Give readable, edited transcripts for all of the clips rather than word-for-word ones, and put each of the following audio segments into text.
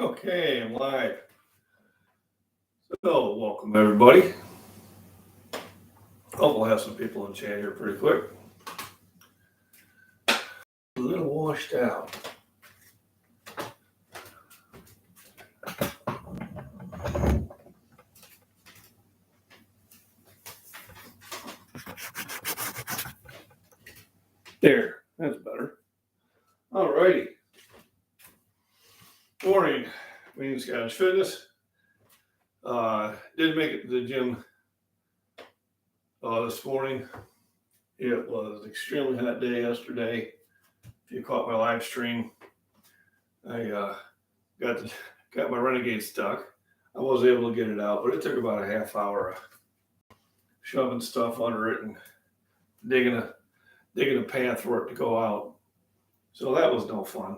Okay, I'm live. So, welcome everybody. Hope we'll have some people in chat here pretty quick. A little washed out. There, that's better. Alrighty. Morning. My name's Scottish Fitness. Didn't make it to the gym this morning. It was an extremely hot day yesterday. If you caught my live stream, I got my Renegade stuck. I was able to get it out, but it took about a half hour of shoving stuff under it and digging a path for it to go out. So that was no fun.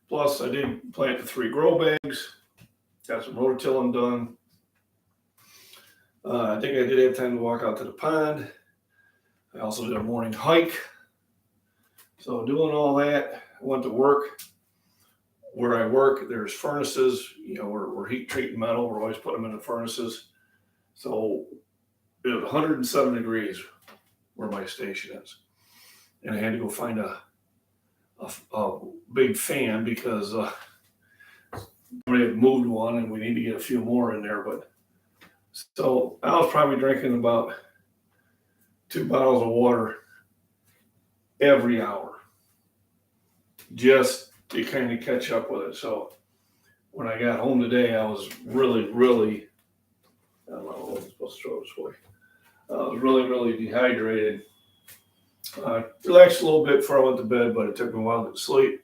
Plus, I did plant the 3 grow bags. Got some rototilling done. I think I did have time to walk out to the pond. I also did a morning hike. So doing all that, I went to work. Where I work, there's furnaces. You know, we're heat treating metal. We're always putting them in the furnaces. So it was 107 degrees where my station is. And I had to go find a big fan because somebody had moved one and we need to get a few more in there. But so I was probably drinking about 2 bottles of water every hour just to kind of catch up with it. So when I got home today, I was really, I don't know, I wasn't supposed to throw this way. I was really dehydrated. Relaxed a little bit before I went to bed, but it took me a while to get to sleep.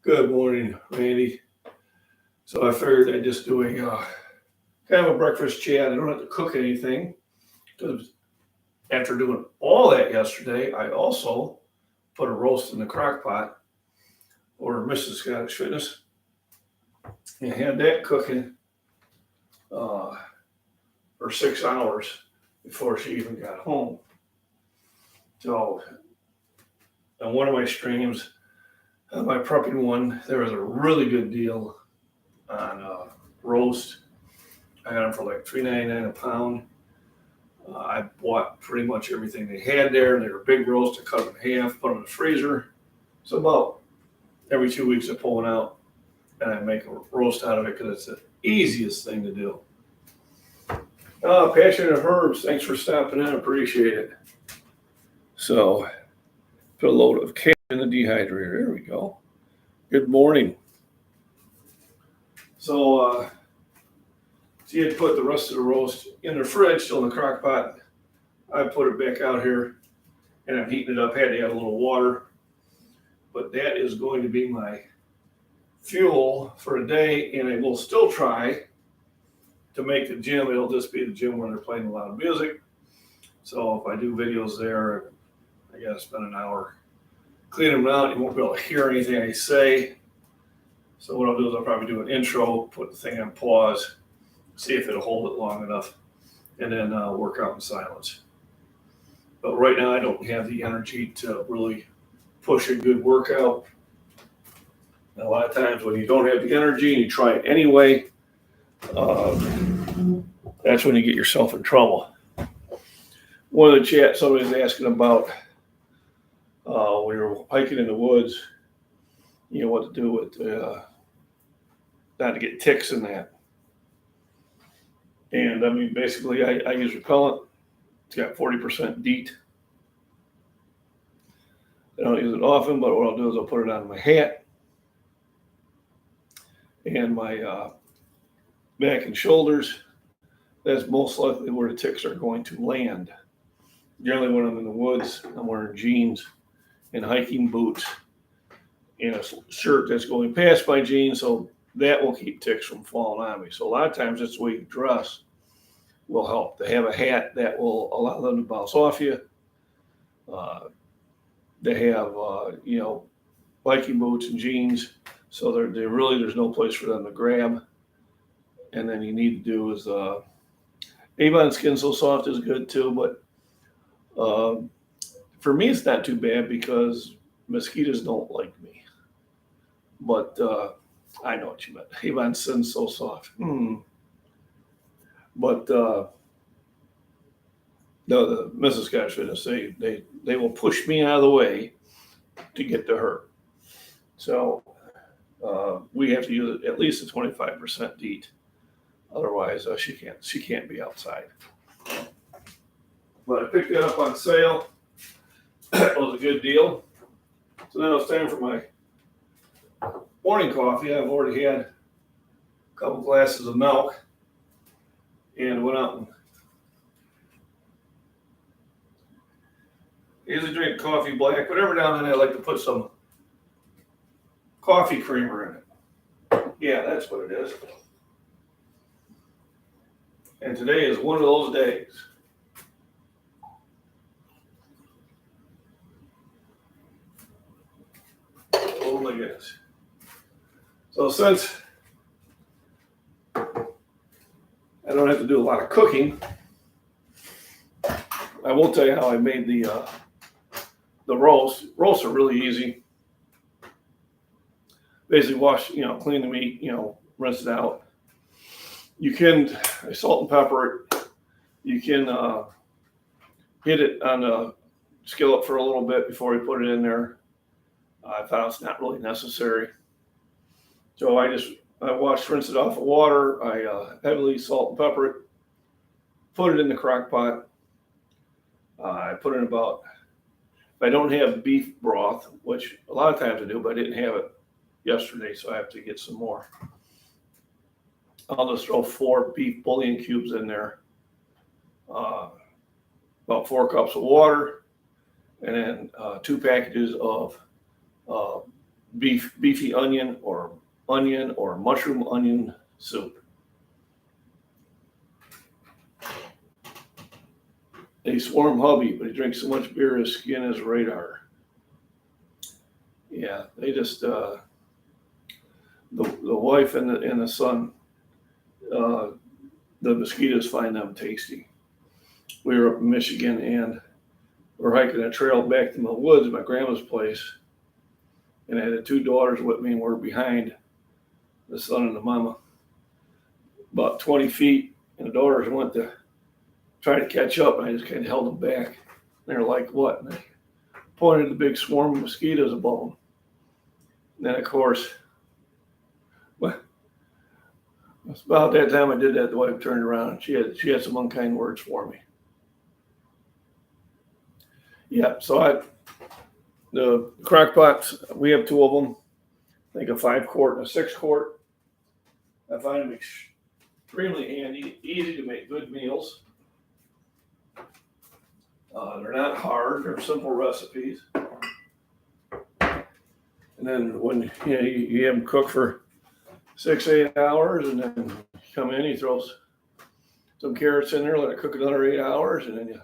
Good morning, Randy. So I figured I'd just do a kind of a breakfast chat. I don't have to cook anything because after doing all that yesterday, I also put a roast in the crock pot for Mrs. Scottish Fitness and had that cooking for 6 hours before she even got home. So on one of my streams, my prepping one, there was a really good deal on roast. I got them for like $3.99 a pound. I bought pretty much everything they had there. They were big roast. I cut them in half, put them in the freezer. So about every 2 weeks I pull one out and I make a roast out of it because it's the easiest thing to do. Passionate Herbs, thanks for stopping in. Appreciate it. So put a load of cash in the dehydrator. There we go. Good morning. So she had put the rest of the roast in the fridge, still in the crock pot. I put it back out here and I'm heating it up. Had to add a little water. But that is going to be my fuel for a day, and I will still try to make the gym. It'll just be the gym where they're playing loud music. So if I do videos there, I gotta spend an hour cleaning them out. You won't be able to hear anything I say. So what I'll do is I'll probably do an intro, put the thing on pause, see if it'll hold it long enough, and then work out in silence. But right now I don't have the energy to really push a good workout. And a lot of times when you don't have the energy and you try it anyway, that's when you get yourself in trouble. One of the chat, somebody's asking about when you're hiking in the woods, you know, what to do with not to get ticks in that. And I mean, basically I use repellent. It's got 40% DEET. I don't use it often, but what I'll do is I'll put it on my hat and my back and shoulders. That's most likely where the ticks are going to land. Generally when I'm in the woods, I'm wearing jeans and hiking boots and a shirt that's going past my jeans, so that will keep ticks from falling on me. So a lot of times that's the way you dress will help. To have a hat that will allow them to bounce off you. They have, you know, hiking boots and jeans, so they're really, there's no place for them to grab. And then you need to do is Avon Skin So Soft is good too, but for me it's not too bad because mosquitoes don't like me. But I know what you meant. Avon Sin's so soft. But the Mrs. Scotch Fitness, they will push me out of the way to get to her. So we have to use at least a 25% DEET. Otherwise, she can't be outside. But I picked it up on sale. It was a good deal. So now it's time for my morning coffee. I've already had a couple glasses of milk and went out and usually drink coffee black, but every now and then I like to put some coffee creamer in it. Yeah, that's what it is. And today is one of those days. Oh my goodness. So since I don't have to do a lot of cooking, I will tell you how I made the roast. Roasts are really easy. Basically wash, clean the meat, rinse it out. You can salt and pepper it. You can hit it on the skillet for a little bit before you put it in there. I found it's not really necessary. So I wash, rinse it off of water. I heavily salt and pepper it. Put it in the crock pot. I put in about, if I don't have beef broth, which a lot of times I do, but I didn't have it yesterday, so I have to get some more. I'll just throw 4 beef bouillon cubes in there, about 4 cups of water, and then 2 packages of beefy onion or mushroom onion soup. A swarm hubby, but he drinks so much beer his skin is radar. Yeah, they just the wife and the son. The mosquitoes find them tasty. We were up in Michigan and we're hiking a trail back to my woods, my grandma's place, and I had the 2 daughters with me, and we're behind the son and the mama, about 20 feet, and the daughters went to try to catch up, and I just kind of held them back. And they're like, "What?" And I pointed at the big swarm of mosquitoes above them. And then, of course, it's about that time I did that, the wife turned around and she had some unkind words for me. Yeah, so the crock pots, we have 2 of them. I think a 5-quart and a 6-quart. I find them extremely handy, easy to make good meals. They're not hard, they're simple recipes. And then when you have them cook for 6-8 hours, and then you come in, you throw some carrots in there, let it cook another 8 hours, and then you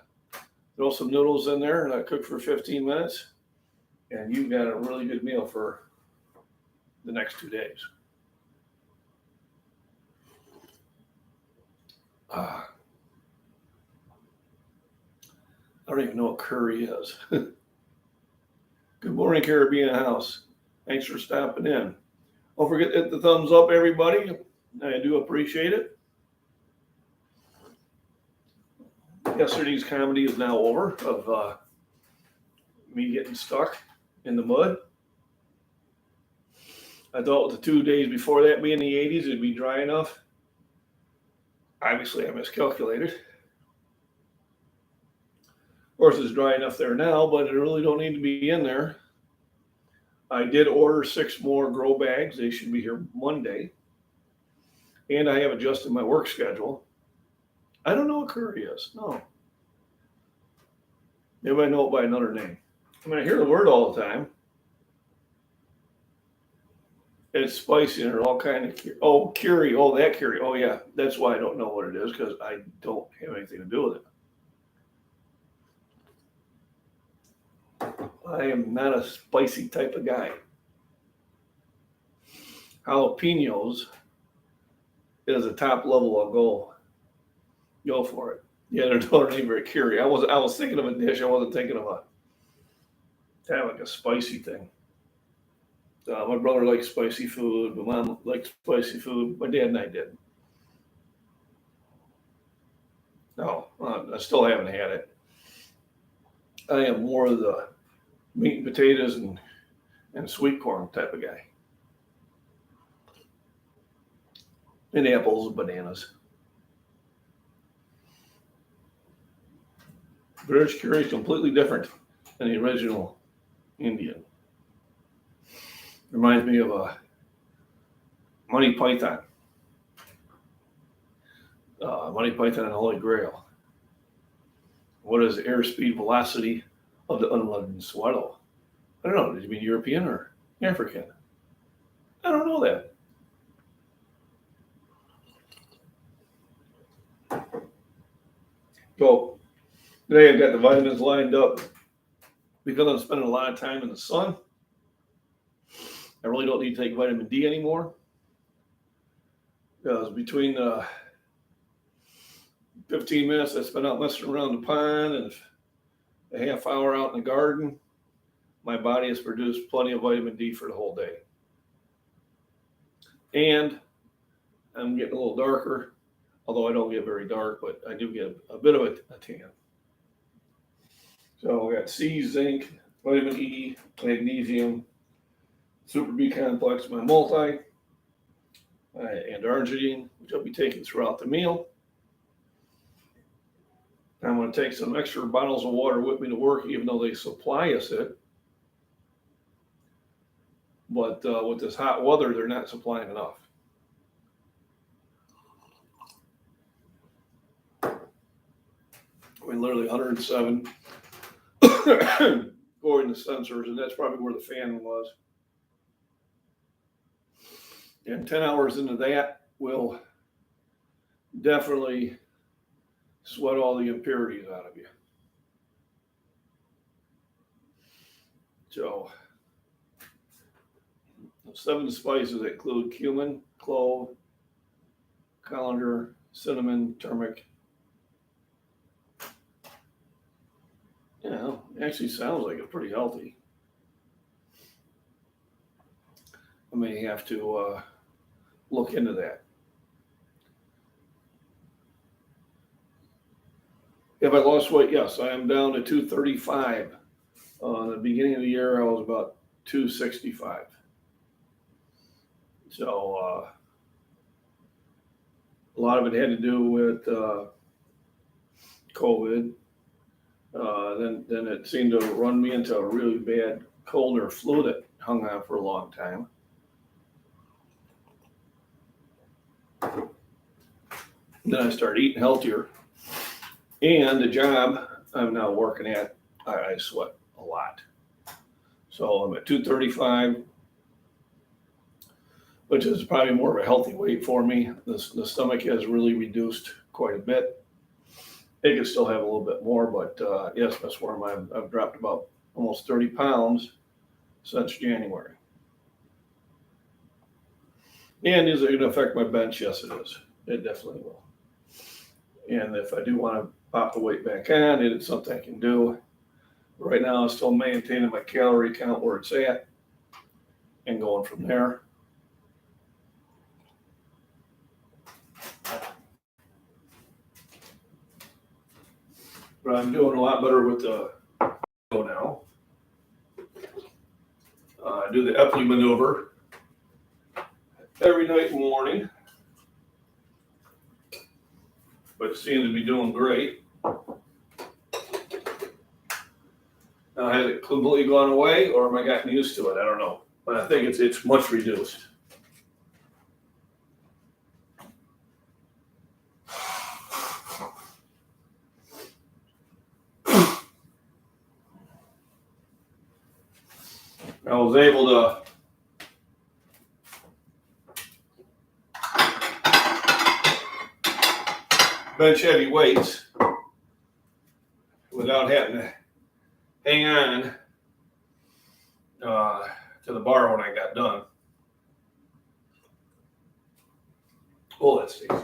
throw some noodles in there and let it cook for 15 minutes, and you've got a really good meal for the next 2 days. I don't even know what curry is. Good morning, Caribbean House. Thanks for stopping in. Don't forget to hit the thumbs up, everybody. I do appreciate it. Yesterday's comedy is now over of me getting stuck in the mud. I thought with the 2 days before that being the 80s, it'd be dry enough. Obviously, I miscalculated. Of course, it's dry enough there now, but it really don't need to be in there. I did order 6 more grow bags. They should be here Monday. And I have adjusted my work schedule. I don't know what curry is. No. Maybe I know it by another name. I mean, I hear the word all the time. It's spicy and there's all kind of curry. Oh, that curry. Oh, yeah. That's why I don't know what it is, because I don't have anything to do with it. I am not a spicy type of guy. Jalapenos is a top level. I'll go for it. Yeah, they're not even very curry. I was thinking of a dish. I wasn't thinking of a kind of like a spicy thing. My brother likes spicy food. My mom likes spicy food. My dad and I did. No, I still haven't had it. I am more of the meat and potatoes and sweet corn type of guy. And apples and bananas. British curry is completely different than the original Indian. Reminds me of a Monty Python. Monty Python and the Holy Grail. What is the airspeed velocity of the unleavened swallow? I don't know. Did you mean European or African? I don't know that. So today I've got the vitamins lined up because I'm spending a lot of time in the sun. I really don't need to take vitamin D anymore. Because between 15 minutes I spent out messing around the pond and a half hour out in the garden, my body has produced plenty of vitamin D for the whole day. And I'm getting a little darker, although I don't get very dark, but I do get a bit of a tan. So I got C, zinc, vitamin E, magnesium, Super B complex, my multi, and arginine, which I'll be taking throughout the meal. I'm going to take some extra bottles of water with me to work, even though they supply us it. But with this hot weather, they're not supplying enough. I mean, literally 107 according to sensors, and that's probably where the fan was. And 10 hours into that will definitely sweat all the impurities out of you. So, 7 spices that include cumin, clove, coriander, cinnamon, turmeric. Yeah, it actually sounds like it's pretty healthy. I may have to look into that. Have I lost weight? Yes, I am down to 235. In the beginning of the year, I was about 265. So a lot of it had to do with COVID. Then it seemed to run me into a really bad cold or flu that hung on for a long time. Then I started eating healthier. And the job I'm now working at, I sweat a lot. So I'm at 235, which is probably more of a healthy weight for me. The stomach has really reduced quite a bit. It could still have a little bit more, but yes, that's where I've dropped about almost 30 pounds since January. And is it going to affect my bench? Yes, it is. It definitely will. And if I do want to pop the weight back on, it's something I can do. Right now, I'm still maintaining my calorie count where it's at and going from there. But I'm doing a lot better with the now. I do the Epley maneuver every night and morning. But it seems to be doing great. Now, has it completely gone away, or am I gotten used to it? I don't know. But I think it's much reduced. I was able to bench heavy weights without having to hang on to the bar when I got done. Oh, that's tasty.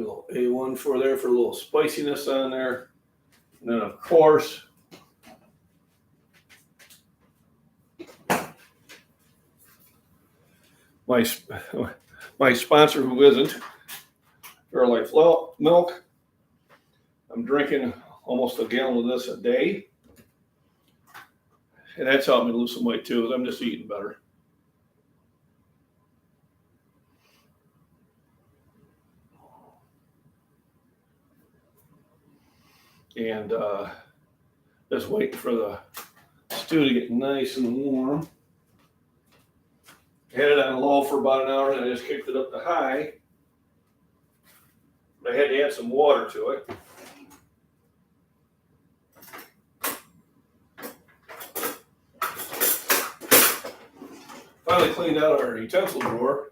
little A1 for there for a little spiciness on there. And then, of course, my sponsor, who isn't, Fairlife Milk. I'm drinking almost a gallon of this a day. And that's helped me lose some weight too. I'm just eating better. And just waiting for the stew to get nice and warm. Had it on low for about an hour, and I just kicked it up to high. But I had to add some water to it. Finally cleaned out our utensil drawer.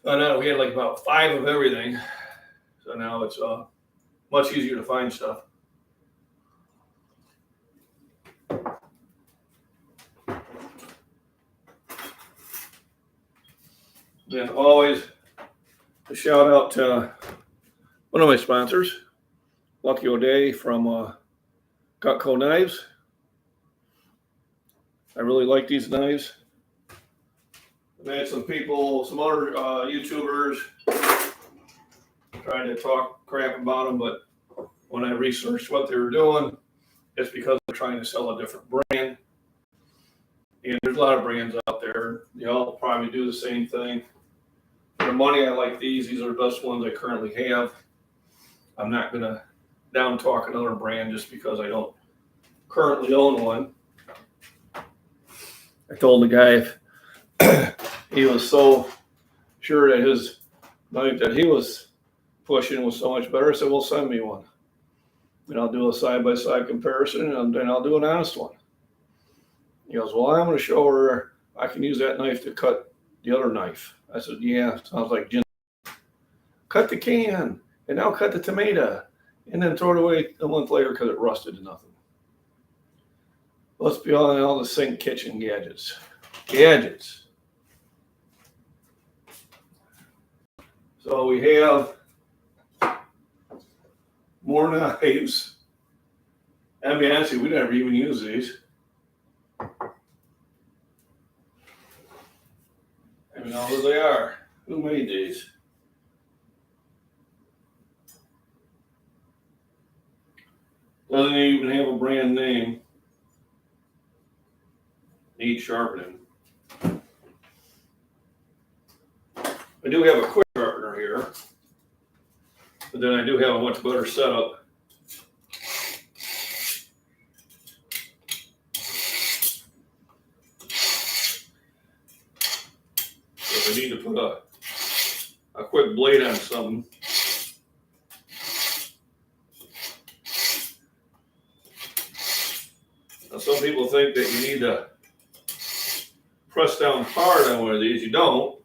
Found out we had like about 5 of everything. So now it's much easier to find stuff. Then always a shout out to one of my sponsors, Lucky O'Day from Cutco Knives. I really like these knives. I've had some people, some other YouTubers trying to talk crap about them, but when I researched what they were doing, it's because they're trying to sell a different brand. And there's a lot of brands out there. They all probably do the same thing. For the money, I like these. These are the best ones I currently have. I'm not going to down talk another brand just because I don't currently own one. I told the guy if he was so sure that his knife that he was pushing was so much better, I said, well, send me one. And I'll do a side-by-side comparison, and then I'll do an honest one. He goes, well, I'm going to show her I can use that knife to cut the other knife. I said, yeah, sounds like gin. Cut the can, and now cut the tomato, and then throw it away a month later because it rusted to nothing. Let's be all the sink kitchen gadgets. So we have more knives. I'll be honest with you, we never even use these. I don't know who they are. Who made these? Doesn't even have a brand name. Need sharpening. I do have a quick sharpener here, but then I do have a much better setup. If I need to put a quick blade on something, now some people think that you need to press down hard on one of these. You don't.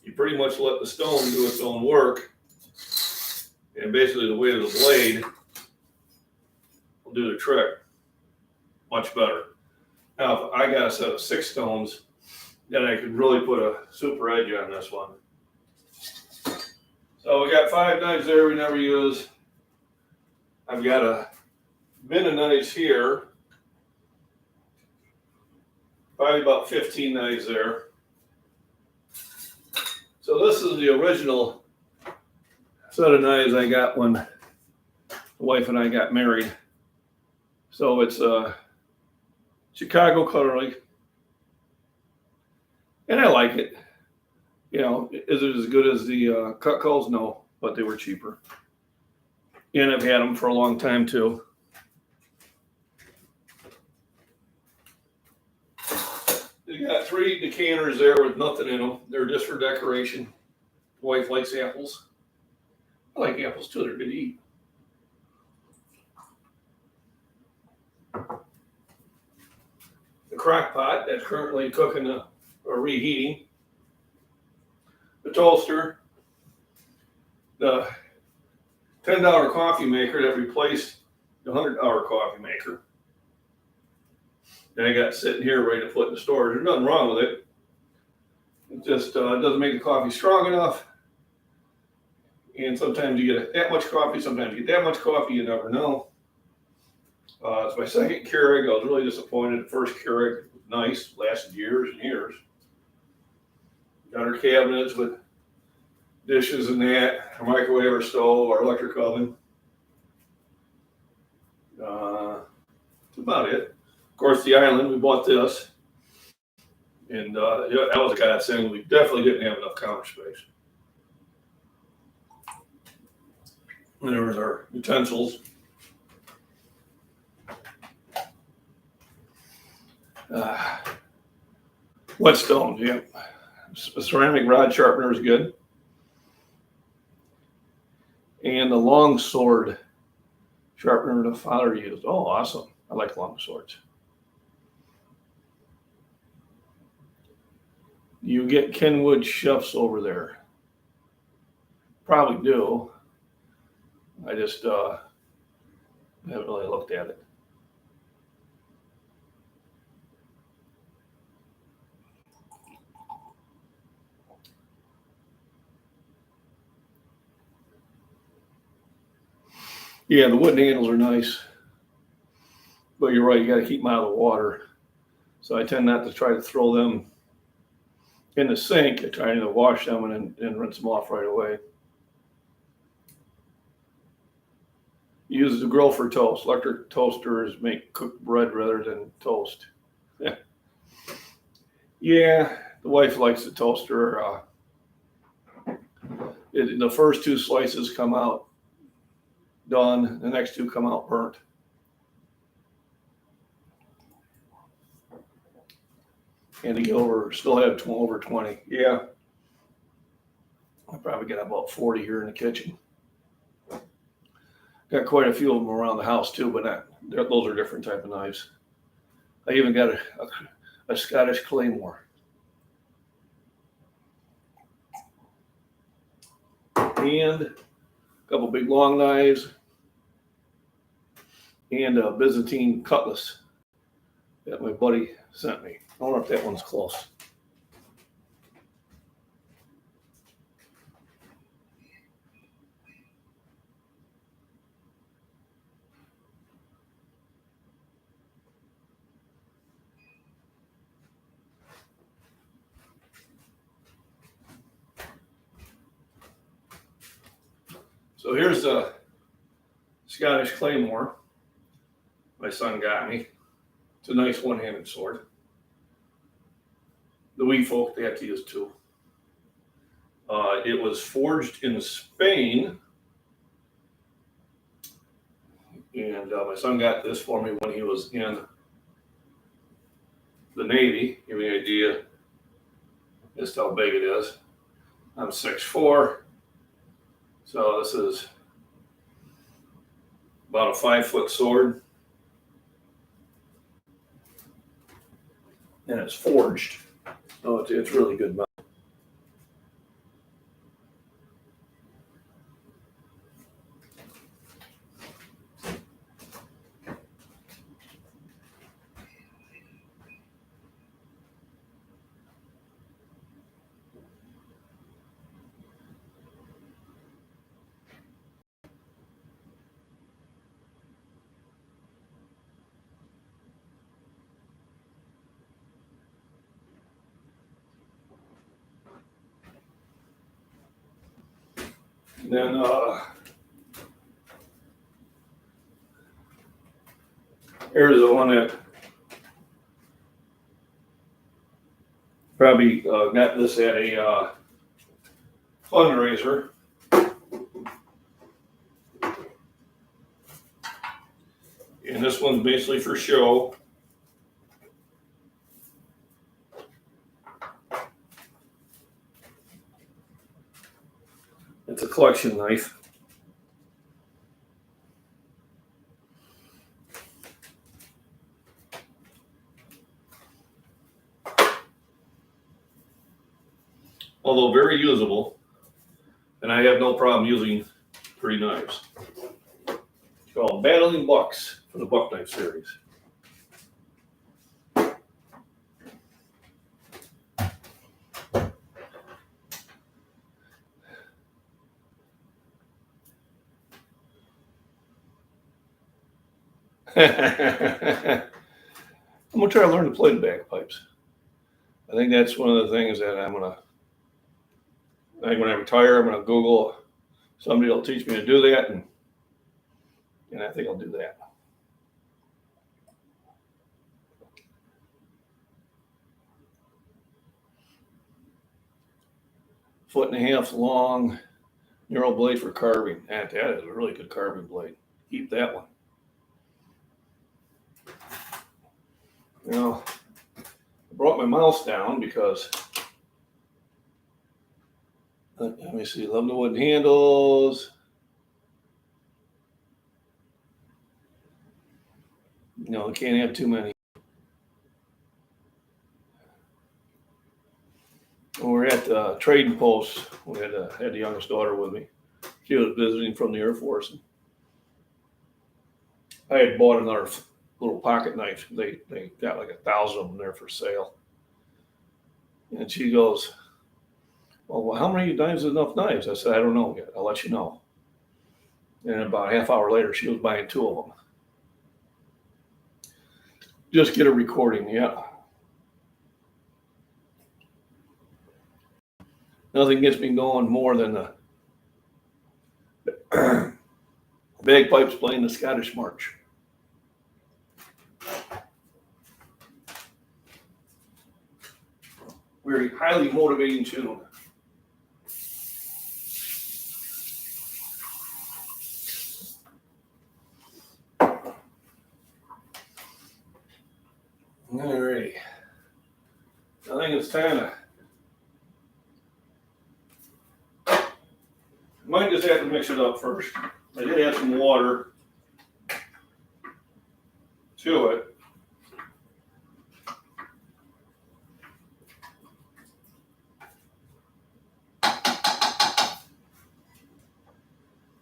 You pretty much let the stone do its own work, and basically the weight of the blade will do the trick much better. Now, if I got a set of 6 stones, then I could really put a super edge on this one. So we got 5 knives there we never use. I've got a bin of knives here. Probably about 15 knives there. So this is the original set of knives I got when the wife and I got married. So it's Chicago cutlery, and I like it. You know, is it as good as the Cutcos? No, but they were cheaper. And I've had them for a long time too. You got 3 decanters there with nothing in them. They're just for decoration. Wife likes apples. I like apples too. They're good to eat. The crock pot that's currently cooking or reheating. The toaster. The $10 coffee maker that replaced the $100 coffee maker that I got sitting here ready to put in the storage. There's nothing wrong with it. It just doesn't make the coffee strong enough. And sometimes you get that much coffee, sometimes you get that much coffee, you never know. It's my second Keurig. I was really disappointed. The first Keurig was nice, lasted years and years. Got our cabinets with dishes and that, our microwave, our stove, our electric oven. That's about it. Of course, the island, we bought this. And that was a godsend. We definitely didn't have enough counter space. And there was our utensils. Whetstones, yeah. A ceramic rod sharpener is good. And the long sword sharpener the father used. Oh, awesome. I like long swords. You get Kenwood chefs over there. Probably do. I just haven't really looked at it. Yeah, the wooden handles are nice. But you're right, you got to keep them out of the water. So I tend not to try to throw them in the sink. I try to wash them and rinse them off right away. Use the grill for toast. Electric toasters make cooked bread rather than toast. Yeah, the wife likes the toaster. The first two slices come out done. The next two come out burnt. And to get still have over 20. Yeah. I'll probably get about 40 here in the kitchen. Got quite a few of them around the house too, but those are different type of knives. I even got a Scottish Claymore. And a couple big long knives. And a Byzantine cutlass that my buddy sent me. I wonder if that one's close. So here's the Scottish Claymore my son got me. It's a nice one-handed sword. The wee folk, they have to use two. It was forged in Spain. And my son got this for me when he was in the Navy. Give me an idea just how big it is. I'm 6'4", so this is about a 5-foot sword. And it's forged. So it's really good metal. And then here's the one that probably got this at a fundraiser. And this one's basically for show. It's a collection knife. Although very usable, and I have no problem using 3 knives. It's called Battling Bucks for the Buck Knife series. I'm gonna try to learn to play the bagpipes. I think that's one of the things that I think when I retire, I'm gonna Google somebody will teach me to do that, and I think I'll do that. Foot and a half long, narrow blade for carving. That is a really good carving blade. Keep that one. Now, I brought my mouse down because, let me see, love the wooden handles. No, can't have too many. When we were at the trading post, we had the youngest daughter with me. She was visiting from the Air Force. I had bought another little pocket knife. They got like 1,000 of them there for sale. And she goes, well, how many knives is enough knives? I said, I don't know yet. I'll let you know. And about a half hour later, she was buying 2 of them. Just get a recording, yeah. Nothing gets me going more than the bagpipes playing the Scottish March. Very highly motivating tune. Alrighty. I think it's time to. Might just have to mix it up first. I did add some water to it.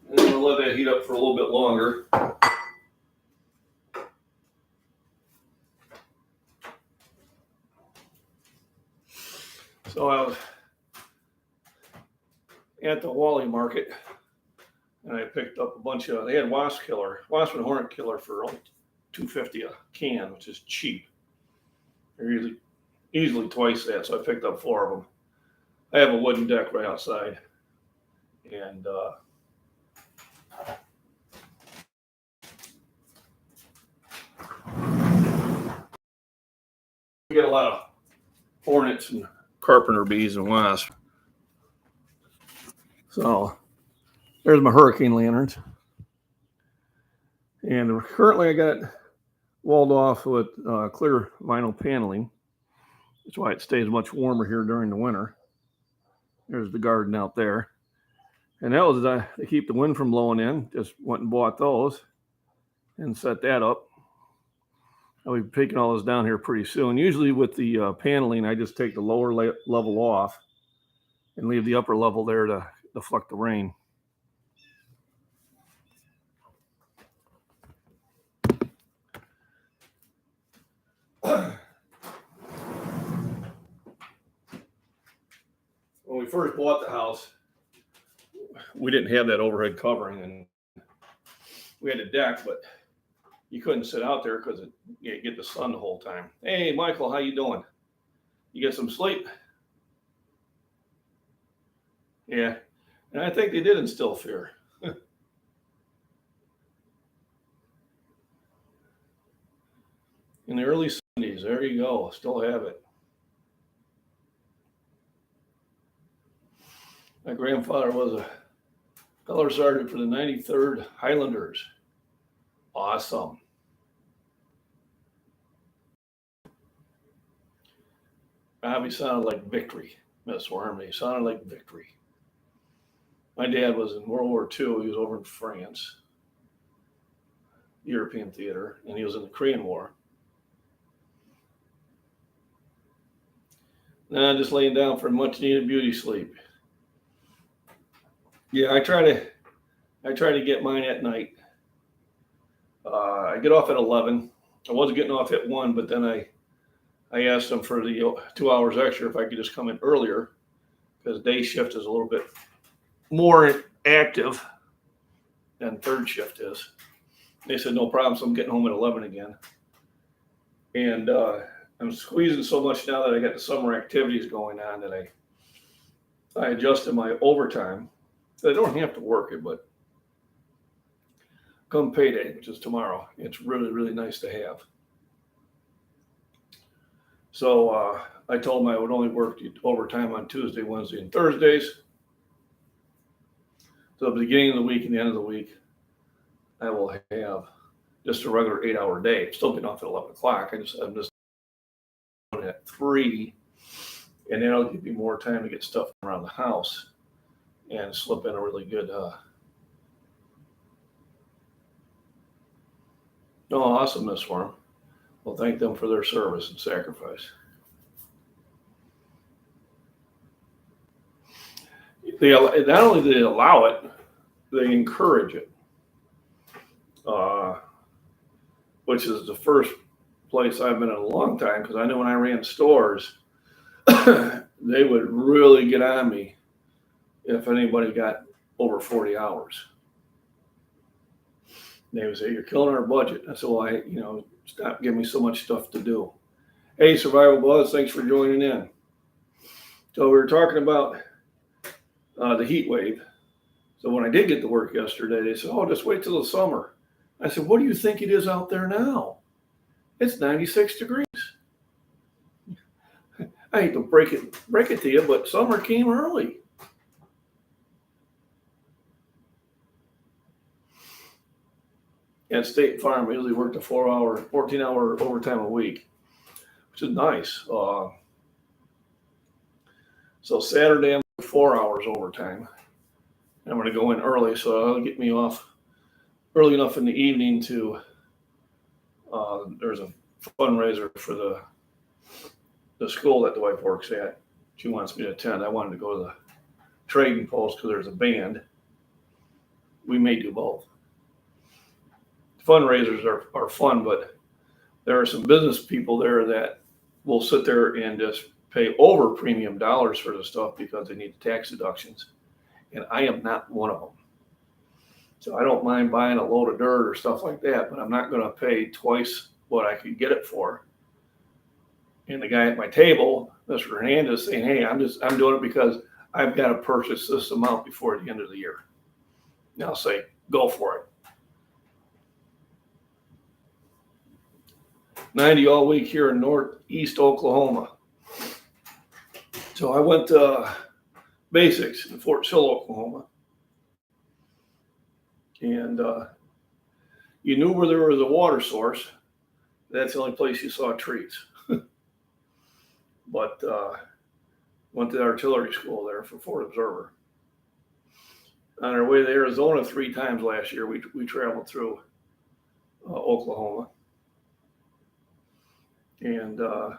And then I'll let that heat up for a little bit longer. So I was at the Wally market and I picked up a bunch of, they had wasp and hornet killer for only $2.50 a can, which is cheap. They're easily twice that, so I picked up 4 of them. I have a wooden deck right outside, and we get a lot of hornets and carpenter bees and wasps. So there's my hurricane lanterns. And currently I got it walled off with clear vinyl paneling. That's why it stays much warmer here during the winter. There's the garden out there. And that was to keep the wind from blowing in. Just went and bought those and set that up. I'll be taking all this down here pretty soon. Usually with the paneling, I just take the lower level off and leave the upper level there to deflect the rain. When we first bought the house, we didn't have that overhead covering, and we had a deck, but you couldn't sit out there because you get the sun the whole time. Hey, Michael, how you doing? You get some sleep? Yeah, and I think they did instill fear. In the early 70s, there you go, still have it. My grandfather was a color sergeant for the 93rd Highlanders. Awesome. Bobby sounded like victory, Miss Worm. He sounded like victory. My dad was in World War II. He was over in France, European theater, and he was in the Korean War. Now just laying down for much needed beauty sleep. Yeah, I try to get mine at night. I get off at 11. I was getting off at 1, but then I asked them for the 2 hours extra if I could just come in earlier, because day shift is a little bit more active than third shift is. They said, no problem. So I'm getting home at 11 again. And I'm squeezing so much now that I got the summer activities going on that I adjusted my overtime. I don't have to work it, but come payday, which is tomorrow, it's really, really nice to have. So I told them I would only work overtime on Tuesday, Wednesday, and Thursdays. So at the beginning of the week and the end of the week, I will have just a regular 8-hour day. Still getting off at 11 o'clock. I'm just doing it at 3, and then it'll give me more time to get stuff around the house and slip in a really good. Awesomeness for them. Well, thank them for their service and sacrifice. Not only do they allow it, they encourage it, which is the first place I've been in a long time, because I know when I ran stores, they would really get on me if anybody got over 40 hours. They would say, you're killing our budget. I said, well, stop giving me so much stuff to do. Hey, Survival Buzz, thanks for joining in. So we were talking about the heat wave. So when I did get to work yesterday, they said, just wait till the summer. I said, what do you think it is out there now? It's 96 degrees. I hate to break it to you, but summer came early. At State Farm, I usually worked a 14-hour overtime a week, which is nice. So Saturday, I'm 4 hours overtime. I'm going to go in early, so that'll get me off early enough in the evening to, there's a fundraiser for the school that the wife works at. She wants me to attend. I wanted to go to the trading post because there's a band. We may do both. Fundraisers are fun, but there are some business people there that will sit there and just pay over premium dollars for the stuff because they need the tax deductions. And I am not one of them. So I don't mind buying a load of dirt or stuff like that, but I'm not going to pay twice what I could get it for. And the guy at my table, Mr. Hernandez, saying, hey, I'm doing it because I've got to purchase this amount before the end of the year. And I'll say, go for it. 90 all week here in northeast Oklahoma. So I went to Basics in Fort Sill, Oklahoma. And you knew where there was a water source. That's the only place you saw trees. But went to the artillery school there for Fort Observer. On our way to Arizona 3 times last year, we traveled through Oklahoma. And of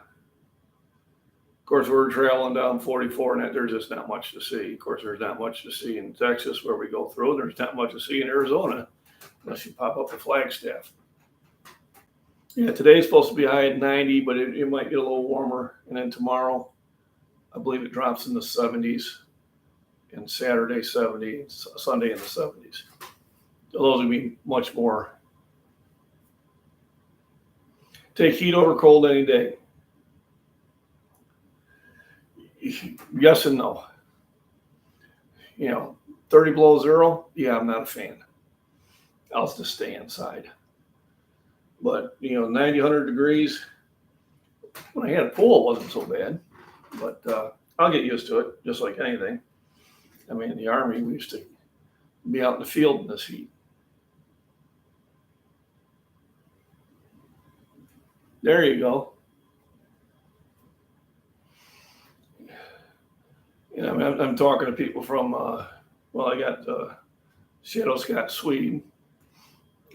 course, we're traveling down 44, and there's just not much to see. Of course, there's not much to see in Texas where we go through. There's not much to see in Arizona unless you pop up to Flagstaff. Yeah, today's supposed to be high at 90, but it might get a little warmer. And then tomorrow, I believe it drops in the 70s, and Saturday 70, Sunday in the 70s. So those would be much more. Take heat over cold any day. Yes and no. 30 below zero, yeah, I'm not a fan. I'll just stay inside. But, 90, 100 degrees, when I had a pool, it wasn't so bad. But I'll get used to it, just like anything. I mean, in the Army, we used to be out in the field in this heat. There you go. I'm talking to people from, I got Shadow Scott Sweden.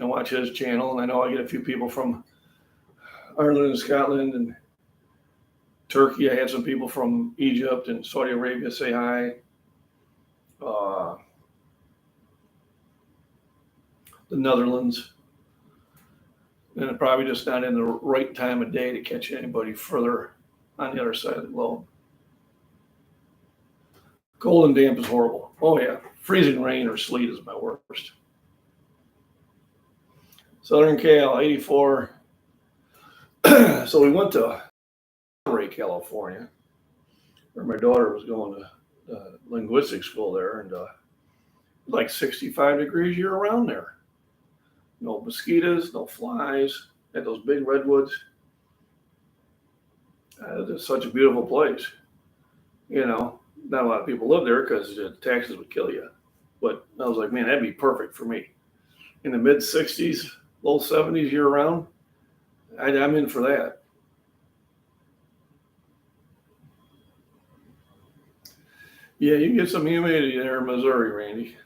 I watch his channel, and I know I get a few people from Ireland and Scotland and Turkey. I had some people from Egypt and Saudi Arabia say hi. The Netherlands. And I'm probably just not in the right time of day to catch anybody further on the other side of the globe. Cold and damp is horrible. Oh, yeah. Freezing rain or sleet is my worst. Southern Cal, 84. So we went to California, where my daughter was going to linguistics school there, and like 65 degrees year round there. No mosquitoes, no flies. Had those big redwoods. It's such a beautiful place. You know, not a lot of people live there because the taxes would kill you. But I was like, man, that'd be perfect for me. In the mid 60s, low 70s year round, I'm in for that. Yeah, you get some humidity there in Missouri, Randy.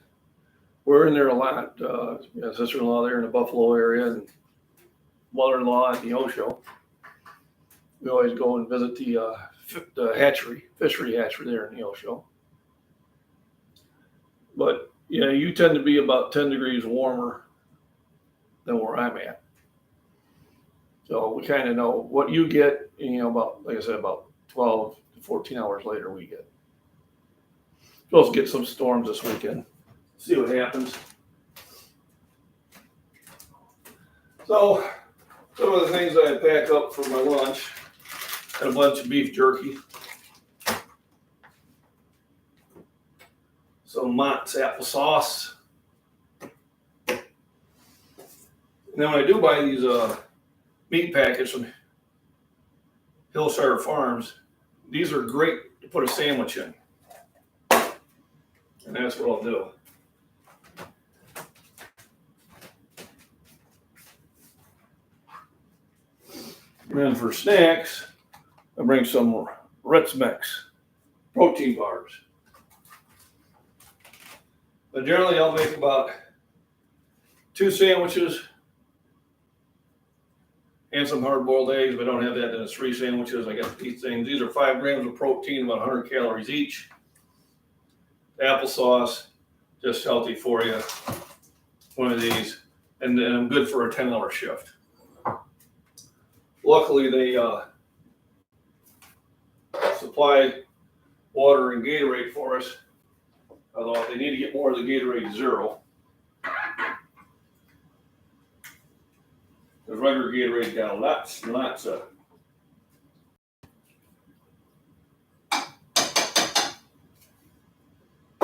We're in there a lot. Sister-in-law there in the Buffalo area, and mother-in-law at the Osho. We always go and visit the fishery hatchery there in the Osho. But yeah, you tend to be about 10 degrees warmer than where I'm at. So we kind of know what you get, about, like I said, about 12 to 14 hours later we get. Supposed to get some storms this weekend. See what happens. So some of the things I pack up for my lunch, got a bunch of beef jerky, some Mott's applesauce. And then when I do buy these meat packets from Hillshire Farms, these are great to put a sandwich in. And that's what I'll do. And then for snacks, I bring some Ritz Mix protein bars. But generally I'll make about 2 sandwiches and some hard-boiled eggs. If I don't have that, then it's 3 sandwiches. I got these things. These are 5 grams of protein, about 100 calories each. Applesauce, just healthy for you. One of these, and then I'm good for a 10-hour shift. Luckily, they supply water and Gatorade for us. Although if they need to get more of the Gatorade Zero, the regular Gatorade got lots and lots of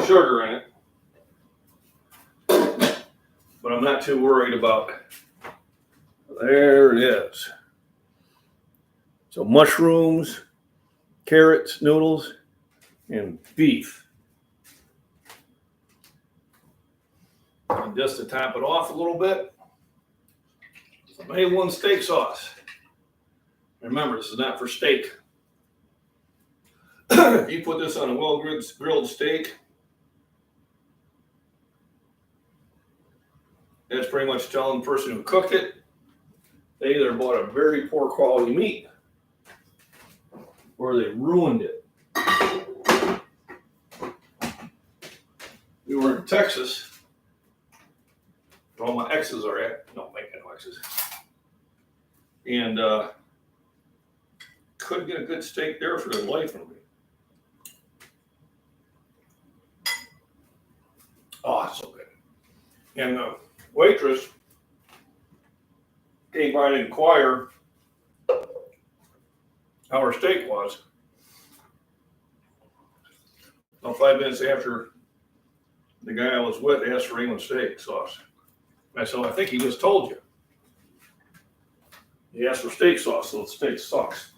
sugar in it. But I'm not too worried about. There it is. So mushrooms, carrots, noodles, and beef. And just to top it off a little bit, some A1 steak sauce. Remember, this is not for steak. If you put this on a well-grilled steak, that's pretty much telling the person who cooked it they either bought a very poor quality meat or they ruined it. We were in Texas, where all my exes are at. No, I got no exes. And couldn't get a good steak there for the life of me. Oh, it's so good. And the waitress came by to inquire how our steak was. About 5 minutes after, the guy I was with asked for A1 steak sauce. I said, I think he just told you. He asked for steak sauce, so the steak sucks.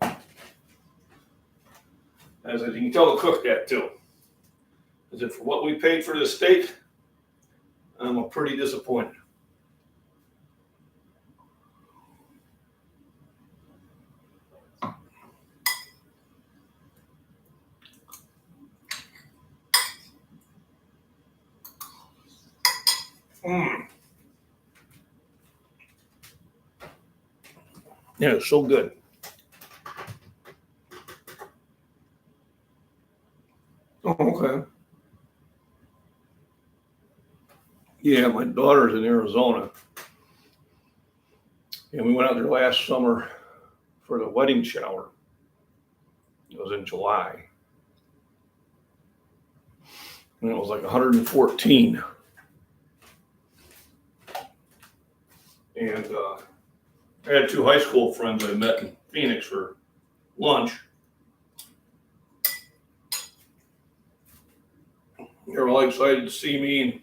I said, you can tell the cook that too. I said, for what we paid for this steak, I'm pretty disappointed. Yeah, it's so good. Oh, okay. Yeah, my daughter's in Arizona. And we went out there last summer for the wedding shower. It was in July. And it was like 114. And I had 2 high school friends I met in Phoenix for lunch. They were all excited to see me. And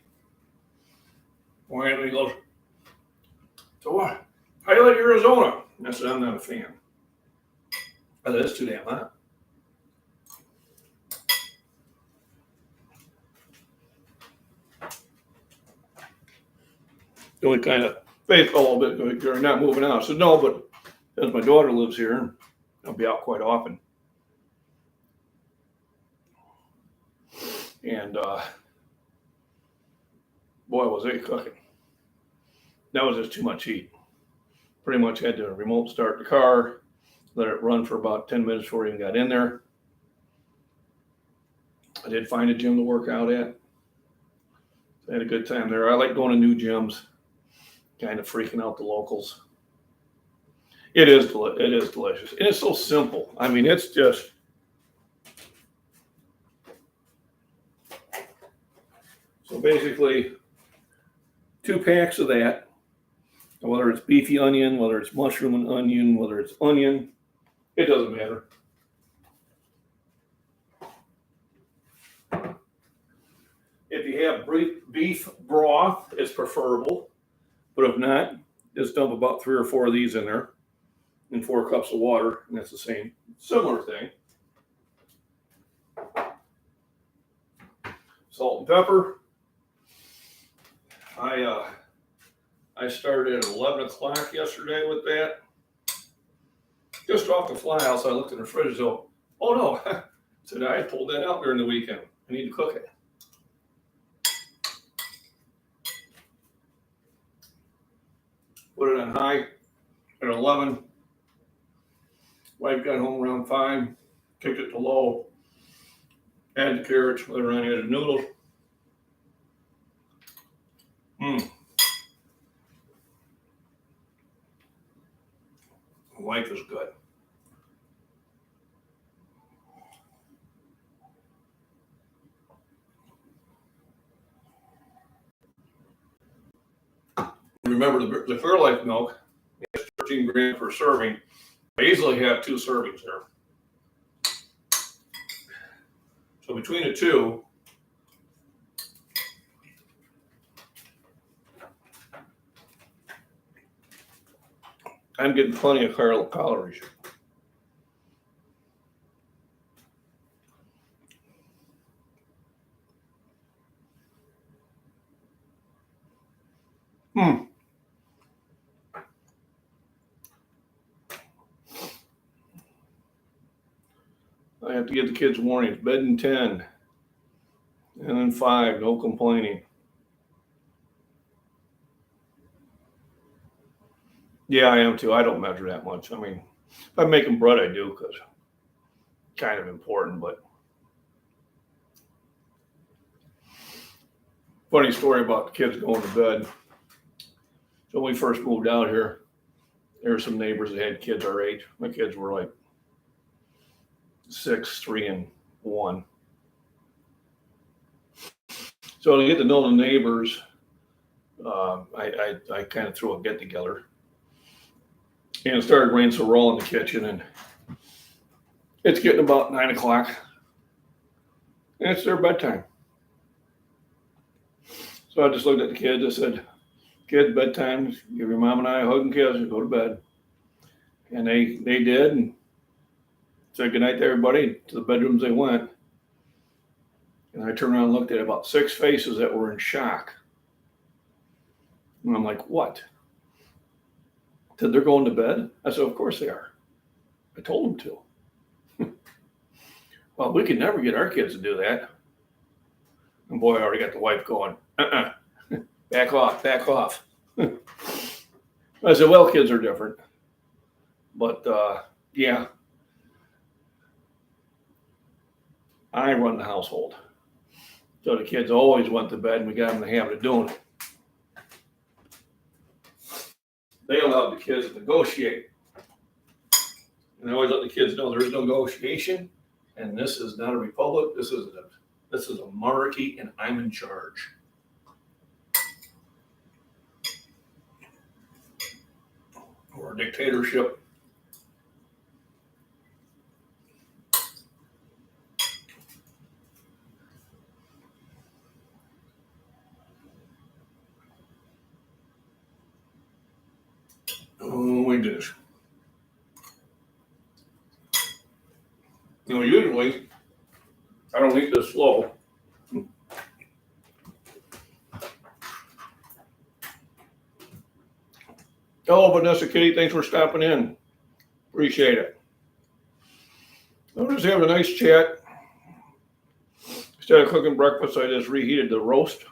boy, Anthony goes, "So what? How do you like Arizona?" And I said, "I'm not a fan." I said, "It's too damn hot." The only kind of faith a little bit, "You're not moving out." I said, "No, but as my daughter lives here, I'll be out quite often." And boy, was it cooking. That was just too much heat. Pretty much had to remote start the car, let it run for about 10 minutes before I even got in there. I did find a gym to work out at. I had a good time there. I like going to new gyms, kind of freaking out the locals. It is delicious. And it's so simple. I mean, it's just, so basically 2 packs of that, whether it's beefy onion, whether it's mushroom and onion, whether it's onion, it doesn't matter. If you have beef broth, it's preferable. But if not, just dump about 3 or 4 of these in there and 4 cups of water, and that's the same, similar thing. Salt and pepper. I started at 11 o'clock yesterday with that. Just off the fly house, I looked in the fridge, so, oh no, I said, I pulled that out during the weekend. I need to cook it. Put it on high at 11. Wife got home around 5, kicked it to low, add the carrots, let her on the noodles. Wife is good. Remember the Fairlife milk is 13 grams per serving. I easily have 2 servings there. So between the 2, I'm getting plenty of calories. I have to give the kids warnings. Bed in 10. And then 5, no complaining. Yeah, I am too. I don't measure that much. I mean, if I'm making bread, I do, because it's kind of important. But funny story about the kids going to bed. So when we first moved out here, there were some neighbors that had kids our age. My kids were like 6, 3, and 1. So to get to know the neighbors, I kind of threw a get together. And it started raining, so we're all in the kitchen, and it's getting about 9 o'clock, and it's their bedtime. So I just looked at the kids. I said, "Kids, bedtime. Give your mom and I a hug and kiss and go to bed." And they did, and said goodnight to everybody. To the bedrooms they went. And I turned around and looked at about 6 faces that were in shock. And I'm like, "What?" Said, "They're going to bed?" I said, "Of course they are. I told them to." "Well, we could never get our kids to do that." And boy, I already got the wife going, back off. I said, "Well, kids are different. But yeah, I run the household. So the kids always went to bed, and we got them in the habit of doing it. They allowed the kids to negotiate. And I always let the kids know there is no negotiation, and this is not a republic. This is a monarchy, and I'm in charge. or a dictatorship. Oh my goodness. Usually I don't eat this slow. Oh, Vanessa Kitty, thanks for stopping in. Appreciate it. I'm just having a nice chat. Instead of cooking breakfast, I just reheated the roast.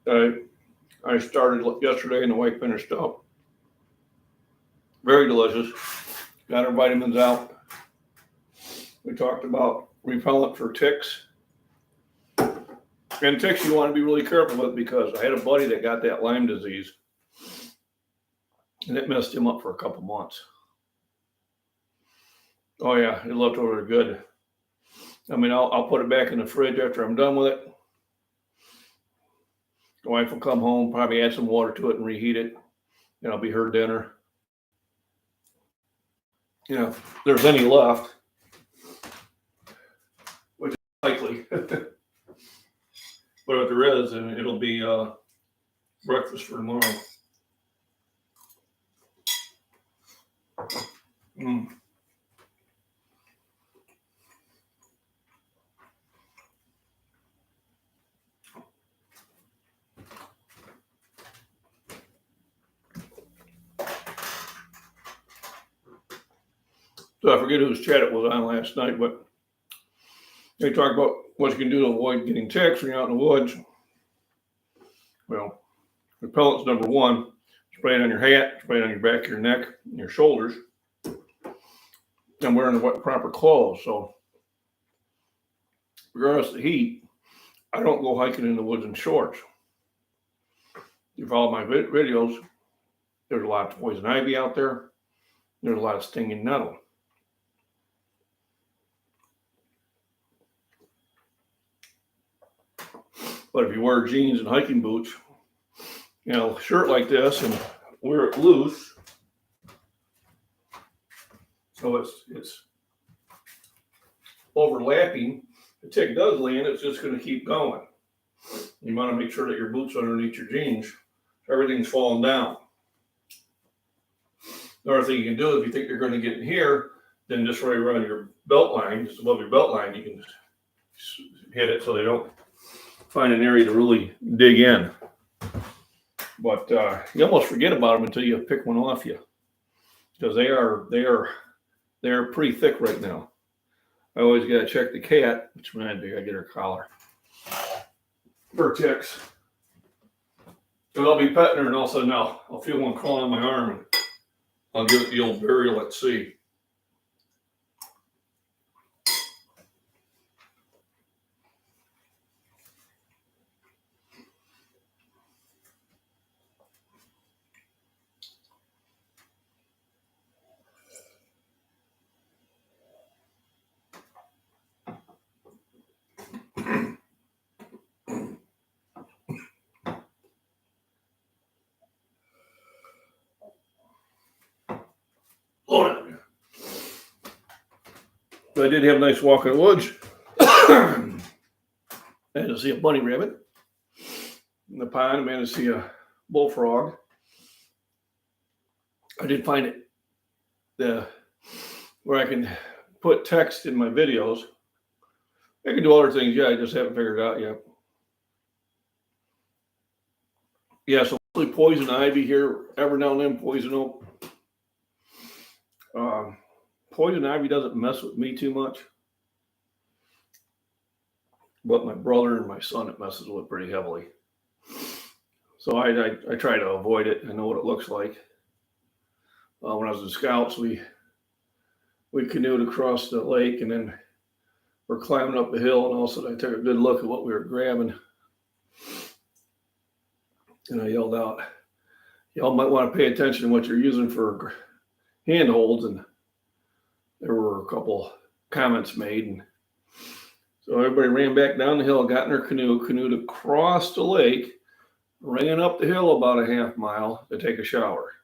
I started yesterday and the wife finished up. Very delicious. Got our vitamins out. We talked about repellent for ticks. And ticks you want to be really careful with, because I had a buddy that got that Lyme disease. And it messed him up for a couple months. Oh yeah, it left over good. I mean, I'll put it back in the fridge after I'm done with it. The wife will come home, probably add some water to it and reheat it. And it'll be her dinner. You know, if there's any left, which is likely. But if there is, then it'll be breakfast for tomorrow. So I forget whose chat it was on last night, but they talked about what you can do to avoid getting ticks when you're out in the woods. Well, repellent's number one. Spray it on your hat, spray it on your back of your neck, and your shoulders. I'm wearing the proper clothes, so regardless of the heat, I don't go hiking in the woods in shorts. You follow my videos, there's a lot of poison ivy out there. There's a lot of stinging nettle. But if you wear jeans and hiking boots, you know, shirt like this, and wear it loose, so it's overlapping, the tick does land, it's just going to keep going. You want to make sure that your boots underneath your jeans, everything's falling down. Another thing you can do, if you think you're going to get in here, then just right around your belt line, just above your belt line, you can hit it so they don't find an area to really dig in. But you almost forget about them until you pick one off you, because they are pretty thick right now. I always got to check the cat, which reminds me, I get her collar for ticks. Because I'll be petting her, and all of a sudden I'll feel one crawling on my arm, and I'll give it the old burial at sea. But I did have a nice walk in the woods. I had to see a bunny rabbit in the pond. I managed to see a bullfrog. I did find it where I can put text in my videos. I can do other things. Yeah, I just haven't figured it out yet. Yeah, so mostly poison ivy here. Every now and then poison oak. Poison ivy doesn't mess with me too much, but my brother and my son, it messes with pretty heavily. So I try to avoid it. I know what it looks like. When I was in Scouts, we canoed across the lake, and then we're climbing up a hill, and all of a sudden I took a good look at what we were grabbing, and I yelled out, "Y'all might want to pay attention to what you're using for handholds." And there were a couple comments made, and so everybody ran back down the hill, got in their canoed across the lake, ran up the hill about a half mile to take a shower.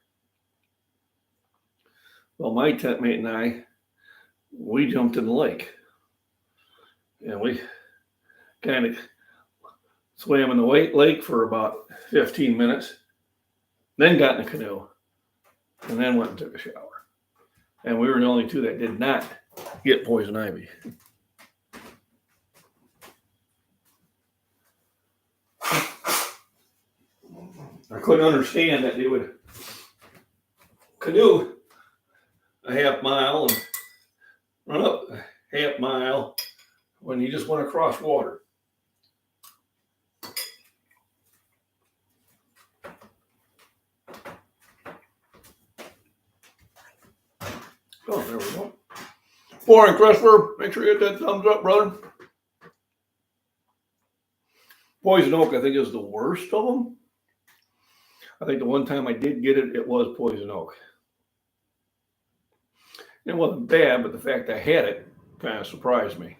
Well, my tent mate and we jumped in the lake. And we kind of swam in the lake for about 15 minutes, then got in the canoe, and then went and took a shower. And we were the only two that did not get poison ivy. I couldn't understand that they would canoe a half mile and run up a half mile when you just went across water. Oh, there we go. Morning, Christopher. Make sure you hit that thumbs up, brother. Poison oak, I think, is the worst of them. I think the one time I did get it, it was poison oak. It wasn't bad, but the fact I had it kind of surprised me.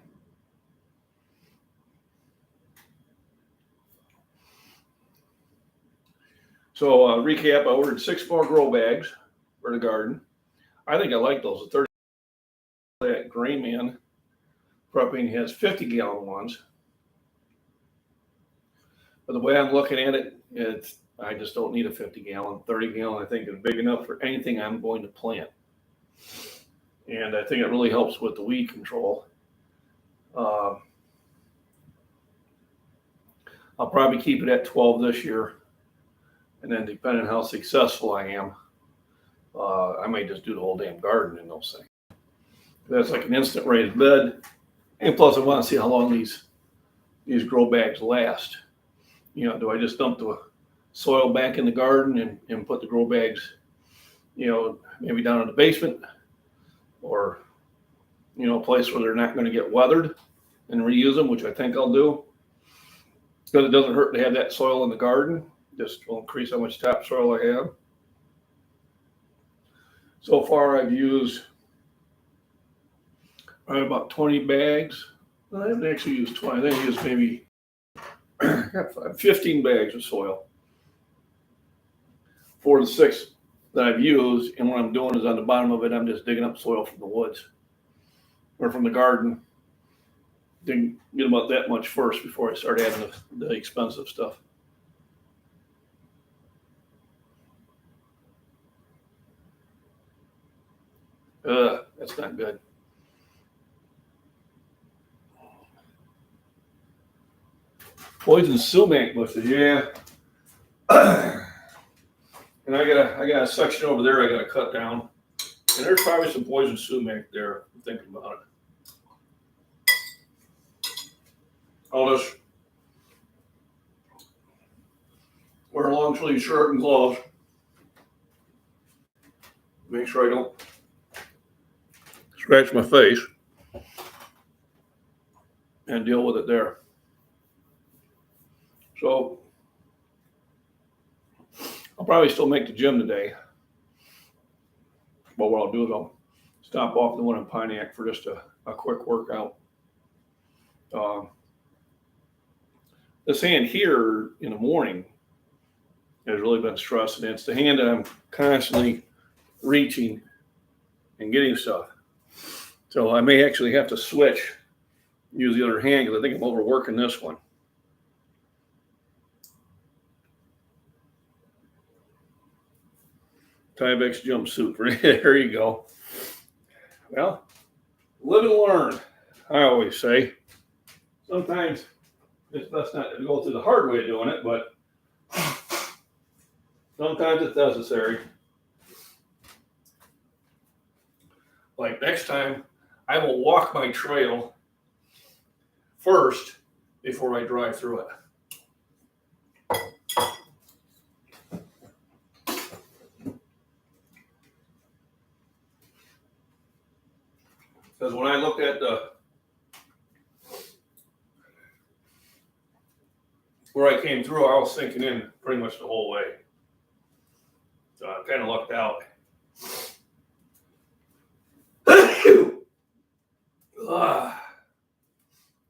So recap, I ordered 6 more grow bags for the garden. I think I like those. The 30 that Claymore prepping has 50-gallon ones. But the way I'm looking at it, I just don't need a 50-gallon. 30-gallon, I think, is big enough for anything I'm going to plant. And I think it really helps with the weed control. I'll probably keep it at 12 this year. And then depending on how successful I am, I might just do the whole damn garden in those things. That's like an instant raised bed. And plus I want to see how long these grow bags last. You know, do I just dump the soil back in the garden and put the grow bags, you know, maybe down in the basement, or, you know, a place where they're not going to get weathered and reuse them, which I think I'll do. Because it doesn't hurt to have that soil in the garden. Just will increase how much topsoil I have. So far I've used about 20 bags. I haven't actually used 20. I think I used maybe 15 bags of soil for the 6 that I've used. And what I'm doing is on the bottom of it, I'm just digging up soil from the woods or from the garden. Get about that much first before I start adding the expensive stuff. That's not good. Poison sumac bushes, yeah. And I got a section over there I got to cut down, and there's probably some poison sumac there. I'm thinking about it. I'll just wear a long sleeve shirt and gloves. Make sure I don't scratch my face and deal with it there. So I'll probably still make the gym today. But what I'll do is I'll stop off the one in Pontiac for just a quick workout. This hand here in the morning has really been stressing. It's the hand that I'm constantly reaching and getting stuff. So I may actually have to use the other hand, because I think I'm overworking this one. Tyvek's jumpsuit. There you go. Well, live and learn, I always say. Sometimes it's best not to go through the hard way of doing it, but sometimes it's necessary. Like next time, I will walk my trail first before I drive through it. Because when I looked at where I came through, I was sinking in pretty much the whole way. So I kind of lucked out.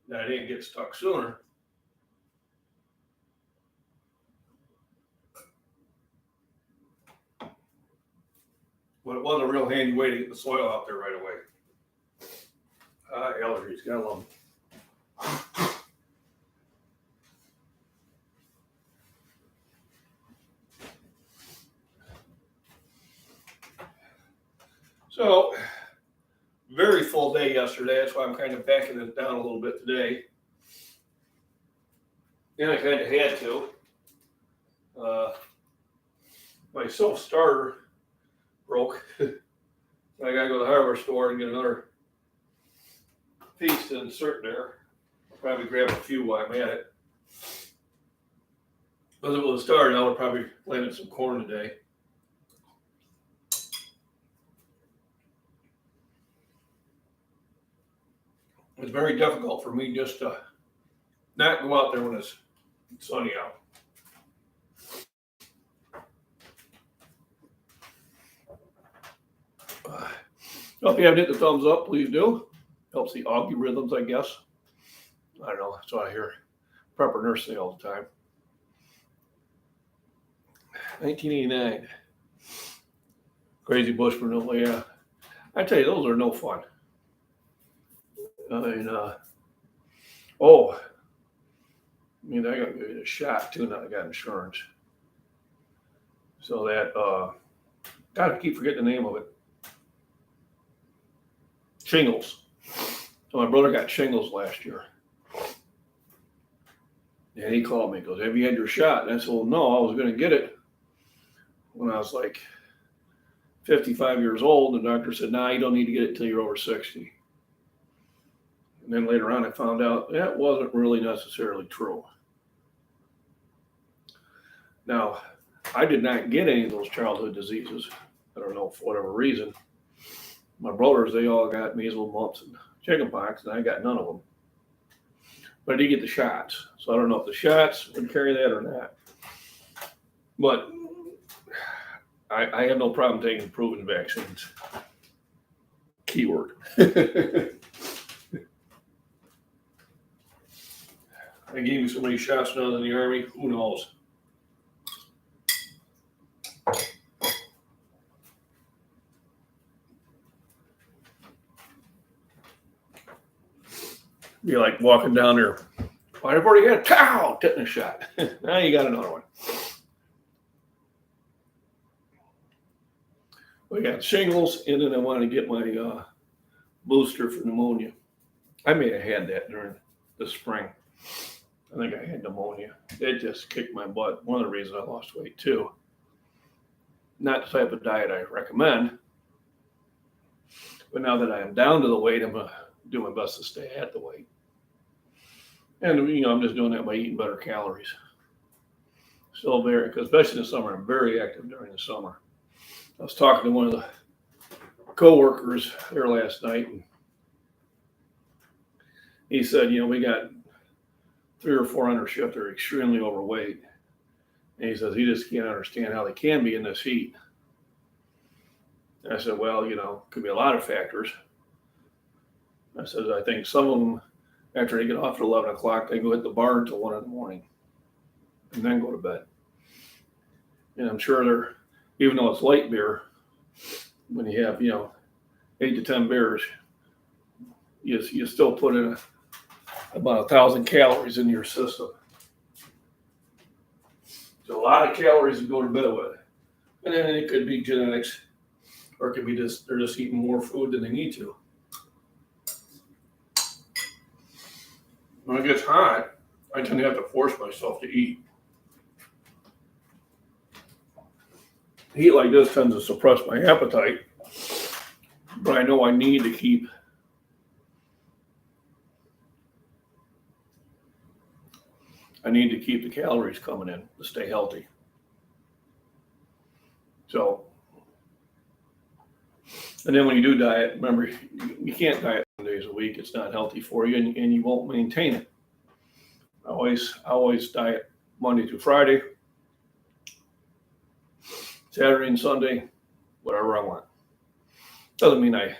That I didn't get stuck sooner. But it was a real handy way to get the soil out there right away. Allergies, gotta love them. So, very full day yesterday. That's why I'm kind of backing it down a little bit today. And I kind of had to. My self-starter broke. I gotta go to the hardware store and get another piece to insert there. I'll probably grab a few while I'm at it. But if it was started, I would probably planted some corn today. It's very difficult for me just to not go out there when it's sunny out. If you haven't hit the thumbs up, please do. Helps the algorithms, I guess. I don't know. That's what I hear Prepper Nurse say all the time. 1989. Crazy Bush Renewal, yeah. I tell you, those are no fun. I got to give it a shot too. Now I got insurance. So that, gotta keep forgetting the name of it. Shingles. So my brother got shingles last year. And he called me, goes, have you had your shot? And I said, well, no, I was going to get it when I was like 55 years old. The doctor said, nah, you don't need to get it until you're over 60. And then later on, I found out that wasn't really necessarily true. Now, I did not get any of those childhood diseases. I don't know, for whatever reason. My brothers, they all got measles, mumps, and chickenpox, and I got none of them. But I did get the shots. So I don't know if the shots would carry that or not. But I have no problem taking proven vaccines. Keyword. I gave you so many shots now in the Army, who knows? Be like walking down there. Well, I've already had a tetanus shot. Now you got another one. We got shingles, and then I wanted to get my booster for pneumonia. I may have had that during the spring. I think I had pneumonia. It just kicked my butt. One of the reasons I lost weight too. Not the type of diet I recommend. But now that I am down to the weight, I'm going to do my best to stay at the weight. And, I'm just doing that by eating better calories. Still very, because especially in the summer, I'm very active during the summer. I was talking to one of the co-workers there last night, and he said, we got 3 or 4 on our shift that are extremely overweight. And he says he just can't understand how they can be in this heat. And I said, well, could be a lot of factors. I said, I think some of them, after they get off at 11 o'clock, they go hit the bar until 1 in the morning and then go to bed. And I'm sure they're, even though it's light beer, when you have, 8 to 10 beers, you still put in about 1,000 calories in your system. So a lot of calories to go to bed with. And then it could be genetics, or it could be just, they're just eating more food than they need to. When it gets hot, I tend to have to force myself to eat. Heat like this tends to suppress my appetite, but I know I need to keep the calories coming in to stay healthy. So, and then when you do diet, remember, you can't diet 7 days a week. It's not healthy for you, and you won't maintain it. I always diet Monday through Friday, Saturday and Sunday, whatever I want. Doesn't mean I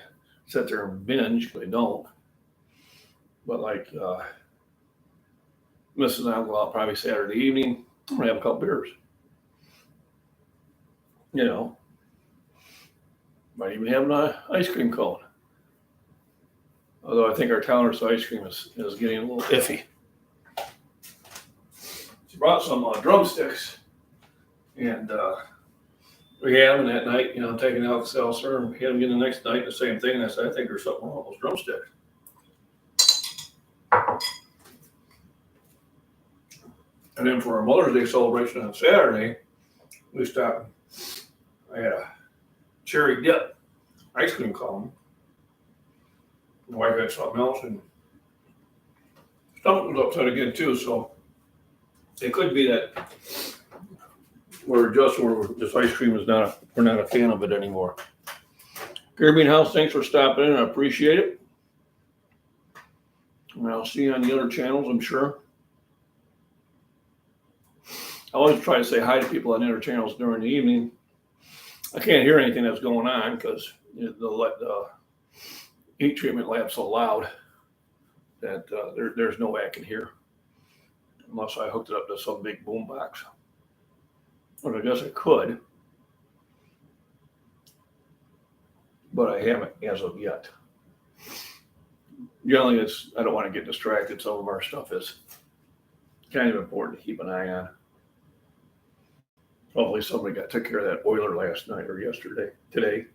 sit there and binge, I don't. But like Mrs. and I'll go out probably Saturday evening, I'm gonna have a couple beers. Might even have an ice cream cone. Although I think our Towner's ice cream is getting a little iffy. She brought some drumsticks, and we had them that night. I'm taking out the seltzer, and we had them again the next night, the same thing. And I said, I think there's something wrong with those drumsticks. And then for our Mother's Day celebration on Saturday, we stopped. I had a cherry dip ice cream cone. My wife had something else, and stomach was upset again too. So it could be that we're adjusting. This ice cream is we're not a fan of it anymore. Caribbean House, thanks for stopping in. I appreciate it. And I'll see you on the other channels, I'm sure. I always try to say hi to people on the other channels during the evening. I can't hear anything that's going on because the heat treatment lab's so loud that there's no way I can hear unless I hooked it up to some big boom box. Well, I guess I could, but I haven't as of yet. Generally, I don't want to get distracted. Some of our stuff is kind of important to keep an eye on. Hopefully somebody took care of that boiler last night or today.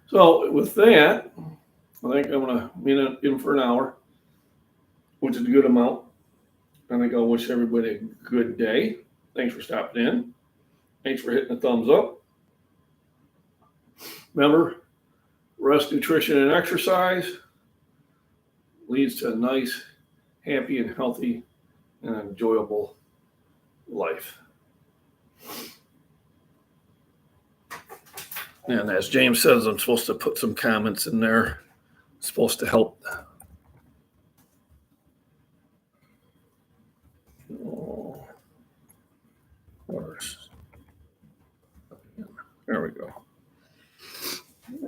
So with that, I think I'm going to be in for an hour, which is a good amount. I think I'll wish everybody a good day. Thanks for stopping in. Thanks for hitting the thumbs up. Remember, rest, nutrition, and exercise leads to a nice, happy, and healthy and enjoyable life. And as James says, I'm supposed to put some comments in there. It's supposed to help. There we go.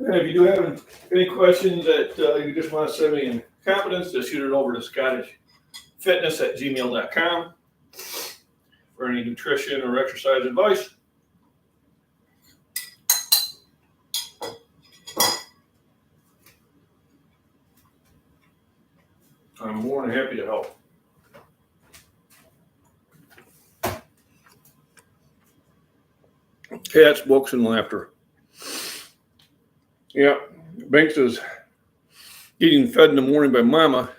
And if you do have any questions that you just want to send me in confidence, just shoot it over to scottishfitness@gmail.com for any nutrition or exercise advice. I'm more than happy to help. Cats, books, and laughter. Yeah, Banks is getting fed in the morning by Mama.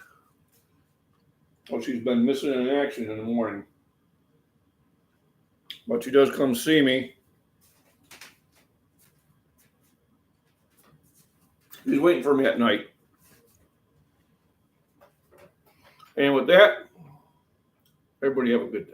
Well, she's been missing in action in the morning. But she does come see me. She's waiting for me at night. And with that, everybody have a good day.